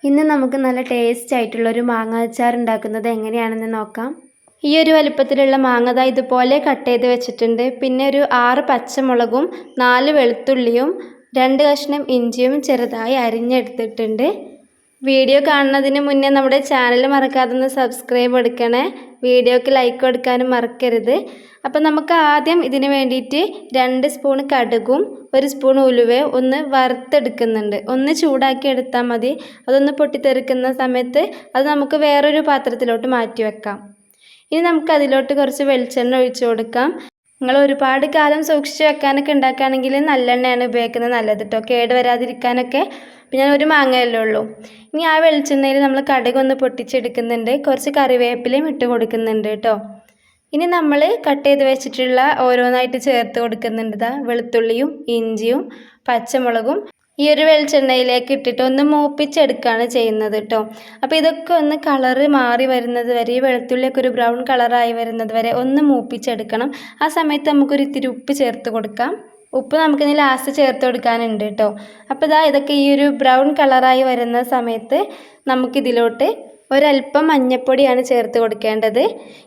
ഇന്ന് നമുക്ക് നല്ല ടേസ്റ്റ് ആയിട്ടുള്ളൊരു മാങ്ങ അച്ചാർ ഉണ്ടാക്കുന്നത് എങ്ങനെയാണെന്ന് നോക്കാം. ഈ ഒരു വലുപ്പത്തിലുള്ള മാങ്ങ ദാ ഇതുപോലെ കട്ട് ചെയ്ത് വെച്ചിട്ടുണ്ട്. പിന്നെ ഒരു 6 പച്ചമുളകും 4 വെളുത്തുള്ളിയും 2 കഷ്ണം ഇഞ്ചിയും ചെറുതായി അരിഞ്ഞെടുത്തിട്ടുണ്ട്. വീഡിയോ കാണുന്നതിന് മുന്നേ നമ്മുടെ ചാനൽ മറക്കാതെ ഒന്ന് സബ്സ്ക്രൈബ് എടുക്കണേ. വീഡിയോക്ക് ലൈക്ക് കൊടുക്കാനും മറക്കരുത്. അപ്പോൾ നമുക്ക് ആദ്യം ഇതിന് വേണ്ടിയിട്ട് 2 സ്പൂൺ കടുകും 1 സ്പൂൺ ഉലുവയും ഒന്ന് വറുത്തെടുക്കുന്നുണ്ട്. ഒന്ന് ചൂടാക്കി എടുത്താൽ മതി. അതൊന്ന് പൊട്ടിത്തെറിക്കുന്ന സമയത്ത് അത് നമുക്ക് വേറൊരു പാത്രത്തിലോട്ട് മാറ്റി വെക്കാം. ഇനി നമുക്ക് അതിലോട്ട് കുറച്ച് വെളിച്ചെണ്ണ ഒഴിച്ചു കൊടുക്കാം. നിങ്ങൾ ഒരുപാട് കാലം സൂക്ഷിച്ച് വെക്കാനൊക്കെ ഉണ്ടാക്കുകയാണെങ്കിൽ നല്ലെണ്ണയാണ് ഉപയോഗിക്കുന്നത് നല്ലത് കേട്ടോ, കേട് വരാതിരിക്കാനൊക്കെ. അപ്പം ഞാൻ ഒരു മാങ്ങയല്ലേ ഉള്ളൂ. ഇനി ആ വെളിച്ചെണ്ണയിൽ നമ്മൾ കടുക് ഒന്ന് പൊട്ടിച്ചെടുക്കുന്നുണ്ട്. കുറച്ച് കറിവേപ്പിലയും ഇട്ട് കൊടുക്കുന്നുണ്ട് കേട്ടോ. ഇനി നമ്മൾ കട്ട് ചെയ്ത് വെച്ചിട്ടുള്ള ഓരോന്നായിട്ട് ചേർത്ത് കൊടുക്കുന്നുണ്ട്. വെളുത്തുള്ളിയും ഇഞ്ചിയും പച്ചമുളകും ഈ ഒരു വെളിച്ചെണ്ണയിലേക്ക് ഇട്ടിട്ട് ഒന്ന് മൂപ്പിച്ചെടുക്കുകയാണ് ചെയ്യുന്നത് കേട്ടോ. അപ്പോൾ ഇതൊക്കെ ഒന്ന് കളറ് മാറി വരുന്നത് വരെ, ഈ വെളുത്തുള്ളിയൊക്കെ ഒരു ബ്രൗൺ കളറായി വരുന്നത് വരെ ഒന്ന് മൂപ്പിച്ചെടുക്കണം. ആ സമയത്ത് നമുക്കൊരു ഇത്തിരി ഉപ്പ് ചേർത്ത് കൊടുക്കാം. ഉപ്പ് നമുക്കിനി ലാസ്റ്റ് ചേർത്ത് കൊടുക്കാനുണ്ട് കേട്ടോ. അപ്പോൾ ഇതൊക്കെ ഈ ഒരു ബ്രൗൺ കളറായി വരുന്ന സമയത്ത് നമുക്കിതിലോട്ട് ഒരല്പം മഞ്ഞൾപ്പൊടിയാണ് ചേർത്ത് കൊടുക്കേണ്ടത്.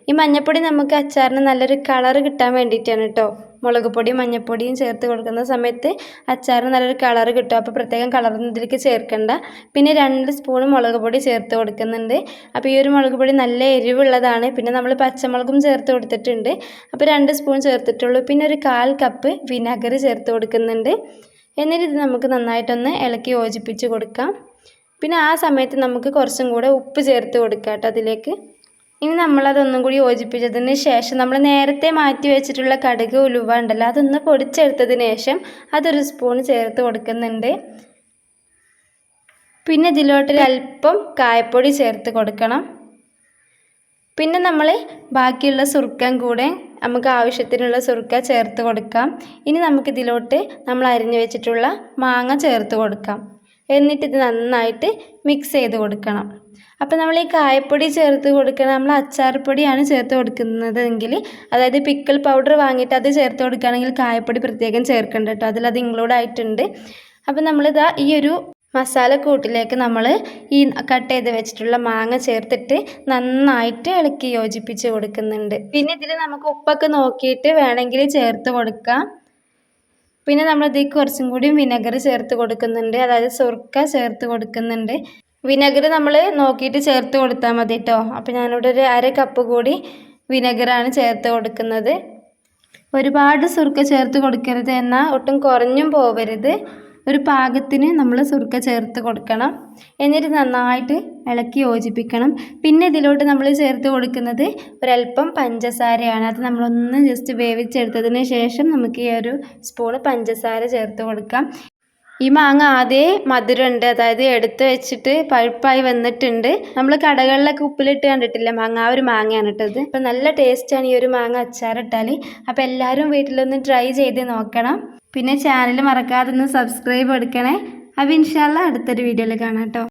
ഈ മഞ്ഞൾപ്പൊടി നമുക്ക് അച്ചാറിന് നല്ലൊരു കളറ് കിട്ടാൻ വേണ്ടിയിട്ടാണ് കേട്ടോ. മുളക് പൊടിയും മഞ്ഞൾപ്പൊടിയും ചേർത്ത് കൊടുക്കുന്ന സമയത്ത് അച്ചാറിന് നല്ലൊരു കളറ് കിട്ടും. അപ്പോൾ പ്രത്യേകം കളറൊന്നും ഇതിലേക്ക് ചേർക്കണ്ട. പിന്നെ 2 സ്പൂൺ മുളക് പൊടി ചേർത്ത് കൊടുക്കുന്നുണ്ട്. അപ്പോൾ ഈ ഒരു മുളക് പൊടി നല്ല എരിവുള്ളതാണ്. പിന്നെ നമ്മൾ പച്ചമുളകും ചേർത്ത് കൊടുത്തിട്ടുണ്ട്. അപ്പോൾ 2 സ്പൂൺ ചേർത്തിട്ടുള്ളൂ. പിന്നെ ഒരു 1/4 കപ്പ് വിനാഗിർ ചേർത്ത് കൊടുക്കുന്നുണ്ട്. എന്നിട്ട് ഇത് നമുക്ക് നന്നായിട്ടൊന്ന് ഇളക്കി യോജിപ്പിച്ച് കൊടുക്കാം. പിന്നെ ആ സമയത്ത് നമുക്ക് കുറച്ചും കൂടെ ഉപ്പ് ചേർത്ത് കൊടുക്കാം കേട്ടോ അതിലേക്ക്. ഇനി നമ്മളതൊന്നും കൂടി യോജിപ്പിച്ചതിന് ശേഷം നമ്മൾ നേരത്തെ മാറ്റി വെച്ചിട്ടുള്ള കടുക് ഉലുവ ഉണ്ടല്ലോ, അതൊന്ന് പൊടിച്ചെടുത്തതിന് ശേഷം അതൊരു സ്പൂൺ ചേർത്ത് കൊടുക്കുന്നുണ്ട്. പിന്നെ ഇതിലോട്ടൊരു അല്പം കായപ്പൊടി ചേർത്ത് കൊടുക്കണം. പിന്നെ നമ്മൾ ബാക്കിയുള്ള സുർക്കം കൂടെ നമുക്ക് ആവശ്യത്തിനുള്ള സുർക്ക ചേർത്ത് കൊടുക്കാം. ഇനി നമുക്കിതിലോട്ട് നമ്മൾ അരിഞ്ഞു വെച്ചിട്ടുള്ള മാങ്ങ ചേർത്ത് കൊടുക്കാം. എന്നിട്ടിത് നന്നായിട്ട് മിക്സ് ചെയ്ത് കൊടുക്കണം. അപ്പോൾ നമ്മൾ ഈ കായപ്പൊടി ചേർത്ത് കൊടുക്കണം. നമ്മൾ അച്ചാർ പൊടിയാണ് ചേർത്ത് കൊടുക്കുന്നതെങ്കിൽ, അതായത് പിക്കിൾ പൗഡർ വാങ്ങിയിട്ട് അത് ചേർത്ത് കൊടുക്കുകയാണെങ്കിൽ കായപ്പൊടി പ്രത്യേകം ചേർക്കേണ്ട കേട്ടോ, അതിലത് ഇൻക്ലൂഡ് ആയിട്ടുണ്ട്. അപ്പോൾ നമ്മളിതാ ഈ ഒരു മസാലക്കൂട്ടിലേക്ക് നമ്മൾ ഈ കട്ട് ചെയ്ത് വെച്ചിട്ടുള്ള മാങ്ങ ചേർത്തിട്ട് നന്നായിട്ട് ഇളക്കി യോജിപ്പിച്ച് കൊടുക്കുന്നുണ്ട്. പിന്നെ ഇതിൽ നമുക്ക് ഉപ്പൊക്കെ നോക്കിയിട്ട് വേണമെങ്കിൽ ചേർത്ത് കൊടുക്കാം. പിന്നെ നമ്മൾ ഇതിലേക്ക് കുറച്ചും കൂടി വിനെഗർ ചേർത്ത് കൊടുക്കുന്നുണ്ട്, അതായത് സുർക്ക ചേർത്ത് കൊടുക്കുന്നുണ്ട്. വിനെഗർ നമ്മൾ നോക്കിയിട്ട് ചേർത്ത് കൊടുത്താൽ മതി കേട്ടോ. അപ്പോൾ ഞാനിവിടെ ഒരു 1/2 കപ്പ് കൂടി വിനെഗറാണ് ചേർത്ത് കൊടുക്കുന്നത്. ഒരുപാട് സുർക്ക ചേർത്ത് കൊടുക്കരുത്, എന്നാൽ ഒട്ടും കുറഞ്ഞും പോവരുത്. ഒരു പാകത്തിന് നമ്മൾ സുർക്ക ചേർത്ത് കൊടുക്കണം. എന്നിട്ട് നന്നായിട്ട് ഇളക്കി യോജിപ്പിക്കണം. പിന്നെ ഇതിലോട്ട് നമ്മൾ ചേർത്ത് കൊടുക്കുന്നത് ഒരല്പം പഞ്ചസാരയാണ്. അത് നമ്മളൊന്ന് ജസ്റ്റ് വേവിച്ചെടുത്തതിന് ശേഷം നമുക്ക് ഈ ഒരു സ്പൂണ് പഞ്ചസാര ചേർത്ത് കൊടുക്കാം. ഈ മാങ്ങ ആദ്യമേ മധുരമുണ്ട്, അതായത് എടുത്ത് വെച്ചിട്ട് പഴുപ്പായി വന്നിട്ടുണ്ട്. നമ്മൾ കടകളിലൊക്കെ ഉപ്പിലിട്ട് കണ്ടിട്ടില്ല മാങ്ങ, ആ ഒരു മാങ്ങയാണ് ഇട്ടത്. അപ്പം നല്ല ടേസ്റ്റാണ് ഈ ഒരു മാങ്ങ അച്ചാറിട്ടാൽ. അപ്പോൾ എല്ലാവരും വീട്ടിലൊന്ന് ട്രൈ ചെയ്ത് നോക്കണം. പിന്നെ ചാനൽ മറക്കാതെ ഒന്ന് സബ്സ്ക്രൈബ് എടുക്കണേ. അപ്പോൾ ഇൻഷാ അല്ലാഹ് അടുത്തൊരു വീഡിയോയിൽ കാണാം കേട്ടോ.